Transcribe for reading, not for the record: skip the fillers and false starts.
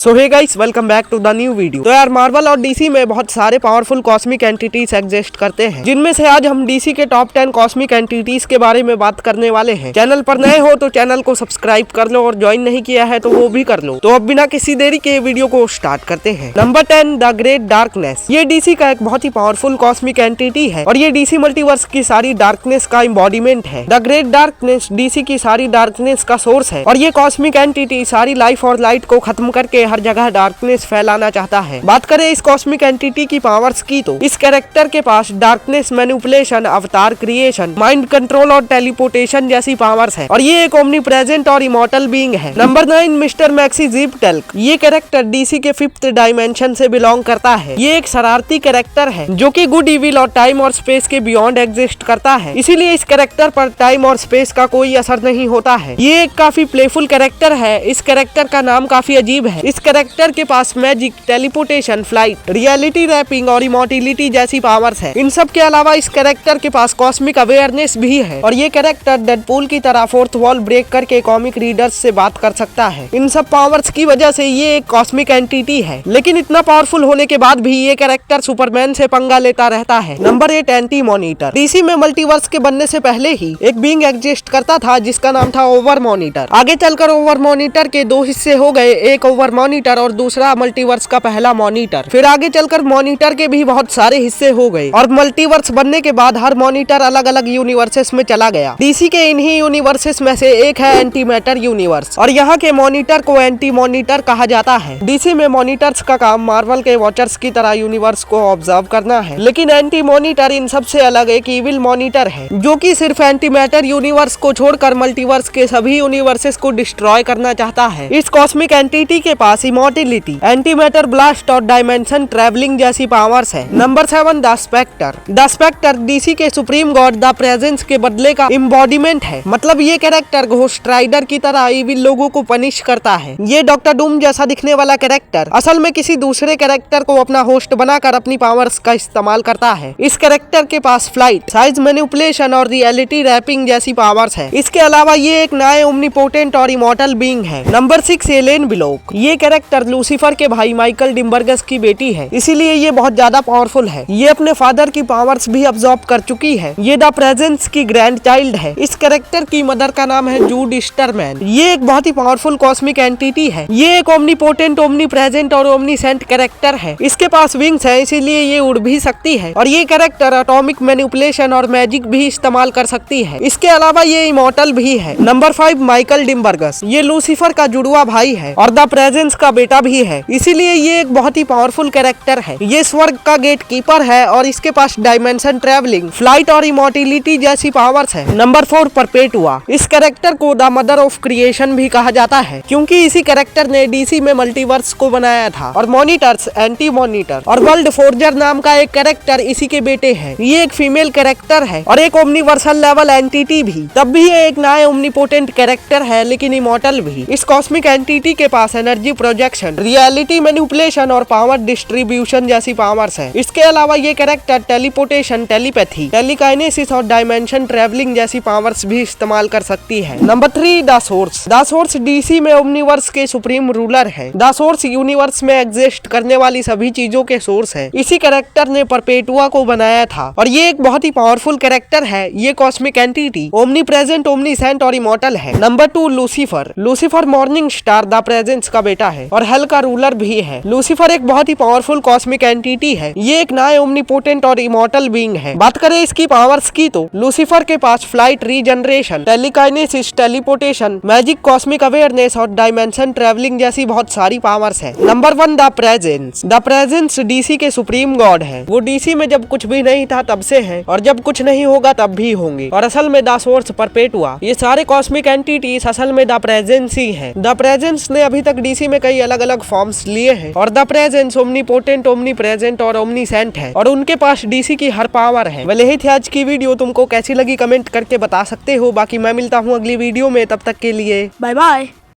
So hey guys, welcome back to the new video. तो यार, Marvel और DC में बहुत सारे पावरफुल कॉस्मिक एंटिटीज एग्जिस्ट करते हैं, जिनमें से आज हम डीसी के टॉप 10 कॉस्मिक एंटिटीज के बारे में बात करने वाले हैं। चैनल पर नए हो तो चैनल को सब्सक्राइब कर लो और ज्वाइन नहीं किया है तो वो भी कर लो। तो अब बिना किसी देरी के वीडियो को स्टार्ट करते हैं। Number 10, the great darkness. ये डीसी का एक बहुत ही पावरफुल कॉस्मिक एंटिटी है और ये डीसी मल्टीवर्स की सारी डार्कनेस का इम्बॉडीमेंट है। द ग्रेट डार्कनेस डीसी की सारी डार्कनेस का सोर्स है और ये कॉस्मिक एंटिटी सारी लाइफ और लाइट को खत्म करके हर जगह डार्कनेस फैलाना चाहता है। बात करें इस कॉस्मिक एंटिटी की पावर्स की तो इस कैरेक्टर के पास डार्कनेस मैनिपुलेशन, अवतार क्रिएशन, माइंड कंट्रोल और टेलीपोर्टेशन जैसी पावर्स है और ये एक ओमनी प्रेजेंट और इमॉर्टल बीइंग है। Number 9, mister maxi jeep talc. ये कैरेक्टर डीसी के 5th डायमेंशन से बिलोंग करता है। ये एक शरारती कैरेक्टर है जो कि गुड, इविल और टाइम और स्पेस के बियॉन्ड एग्जिस्ट करता है, इसीलिए इस कैरेक्टर पर टाइम और स्पेस का कोई असर नहीं होता है। ये एक काफी प्लेफुल कैरेक्टर है। इस कैरेक्टर का नाम काफी अजीब है। इस कैरेक्टर के पास magic, teleportation, flight, reality warping और इमॉर्टिलिटी जैसी पावर्स है। इन सब के अलावा इस कैरेक्टर के पास कॉस्मिक अवेयरनेस भी है और ये कैरेक्टर डेडपूल की तरह फोर्थ वॉल ब्रेक करके कॉमिक रीडर्स से बात कर सकता है। इन सब पावर्स की वजह से ये एक कॉस्मिक एंटिटी है, लेकिन इतना पावरफुल होने के बाद भी ये कैरेक्टर सुपरमैन से पंगा लेता रहता है। Number 8, anti monitor. डीसी में मल्टीवर्स के बनने से पहले ही एक बीइंग एग्जिस्ट करता था जिसका नाम था ओवर मॉनिटर। आगे चलकर ओवर मॉनिटर के 2 हिस्से हो गए, एक ओवर मॉनिटर और दूसरा मल्टीवर्स का पहला मॉनिटर। फिर आगे चलकर मॉनिटर के भी बहुत सारे हिस्से हो गए और मल्टीवर्स बनने के बाद हर मॉनिटर अलग अलग यूनिवर्सेस में चला गया। डीसी के इन्हीं यूनिवर्सेस में से एक है एंटी मैटर यूनिवर्स और यहाँ के मॉनिटर को एंटी मॉनिटर कहा जाता है। डीसी में मॉनिटर्स का काम मार्वल के वॉचर्स की तरह यूनिवर्स को ऑब्जर्व करना है, लेकिन एंटी मॉनिटर इन सबसे अलग एक इविल मॉनिटर है जो कि सिर्फ एंटी मैटर यूनिवर्स को छोड़कर मल्टीवर्स के सभी यूनिवर्सेस को डिस्ट्रॉय करना चाहता है। इस कॉस्मिक एंटिटी के पास इमॉर्टिलिटी, एंटी मैटर ब्लास्ट और डायमेंशन ट्रैवलिंग जैसी पावर्स है। Number 7, the Spectre. The Spectre DC के सुप्रीम गॉड द प्रेजेंस के बदले का इम्बॉडीमेंट है। मतलब ये कैरेक्टर घोस्ट राइडर की तरह इविल लोगों को पनिश करता है। ये डॉक्टर डूम जैसा दिखने वाला कैरेक्टर असल में किसी दूसरे कैरेक्टर को अपना होस्ट बनाकर अपनी पावर्स का इस्तेमाल करता है। इस कैरेक्टर के पास फ्लाइट, साइज मैनिपुलेशन और रियलिटी रैपिंग जैसी पावर्स है। इसके अलावा ये एक नए ओमनीपोटेंट और इमॉर्टल बीइंग है। Number 6, Elaine Belloc. ये कैरेक्टर लूसीफर के भाई माइकल डिम्बर्गस की बेटी है, इसीलिए ये बहुत ज्यादा पावरफुल है। ये अपने फादर की पावर्स भी अब्सॉर्ब कर चुकी है। ये द प्रेजेंस की ग्रैंड चाइल्ड है। इस कैरेक्टर की मदर का नाम है जूड स्टरमैन। ये एक बहुत ही पावरफुल कॉस्मिक एंटिटी है। ये एक ओमनीपोटेंट, ओमनी प्रेजेंट और ओमनीसेंट कैरेक्टर है। इसके पास विंग्स है, इसीलिए ये उड़ भी सकती है और ये कैरेक्टर एटॉमिक मैनिपुलेशन और मैजिक भी इस्तेमाल कर सकती है। इसके अलावा ये इमॉर्टल भी है। Number 5, Michael Demiurgos. ये लूसीफर का जुड़वा भाई है और द प्रेजेंस का बेटा भी है, इसीलिए ये एक बहुत ही पावरफुल कैरेक्टर है। ये स्वर्ग का गेट कीपर है और इसके पास डायमेंशन ट्रैवलिंग, फ्लाइट और इमॉर्टिलिटी जैसी पावर्स है। नंबर 4, परपेटुआ। इस कैरेक्टर को द मदर ऑफ क्रिएशन भी कहा जाता है क्योंकि इसी कैरेक्टर ने डीसी में मल्टीवर्स को बनाया था और मॉनिटर्स, एंटी मॉनिटर और वर्ल्ड फोर्जर नाम का एक कैरेक्टर इसी के बेटे हैं। ये एक फीमेल कैरेक्टर है और एक ओमनीवर्सल लेवल एंटिटी भी। तब भी ये एक नया ओमनीपोटेंट कैरेक्टर है, लेकिन इमॉर्टल भी। इस कॉस्मिक एंटिटी के पास एनर्जी प्रोजेक्शन, रियलिटी मैनिपुलेशन और पावर डिस्ट्रीब्यूशन जैसी पावर्स है। इसके अलावा ये कैरेक्टर टेलीपोर्टेशन, टेलीपैथी, टेलीकाइनेसिस और डायमेंशन ट्रैवलिंग जैसी पावर्स भी इस्तेमाल कर सकती है। Number 3, the source. The source DC में ओमनीवर्स के सुप्रीम रूलर है। द सोर्स यूनिवर्स में एग्जिस्ट करने वाली सभी चीजों के सोर्स है। इसी कैरेक्टर ने परपेटुआ को बनाया था और ये एक बहुत ही पावरफुल कैरेक्टर है। ये cosmic entity omni present, omniscient और इमॉर्टल है। Number 2, Lucifer. Lucifer morning star the presence का बेटा है और हेल का रूलर भी है। लूसीफर एक बहुत ही पावरफुल कॉस्मिक एंटिटी है। ये एक नए ओमनीपोटेंट और इमॉर्टल बीइंग है। बात करें इसकी पावर्स की तो लूसीफर के पास flight, regeneration, telekinesis, teleportation, magic, cosmic awareness और डायमेंशन ट्रैवलिंग जैसी बहुत सारी पावर्स है। Number 1, the presence. The presence DC के सुप्रीम गॉड है। वो डीसी में जब कुछ भी नहीं था तब से है और जब कुछ नहीं होगा तब भी होंगे और असल में द सोर्स, परपेटुआ, ये सारे कॉस्मिक एंटिटीज असल में द प्रेजेंस ही है। द प्रेजेंस ने अभी तक डीसी में कई अलग अलग फॉर्म्स लिए हैं और the presence omnipotent, omni present और ओमनीसेंट है और उनके पास डीसी की हर पावर है। वेल, यही थी आज की वीडियो। तुमको कैसी लगी कमेंट करके बता सकते हो। बाकी मैं मिलता हूँ अगली वीडियो में, तब तक के लिए बाय बाय।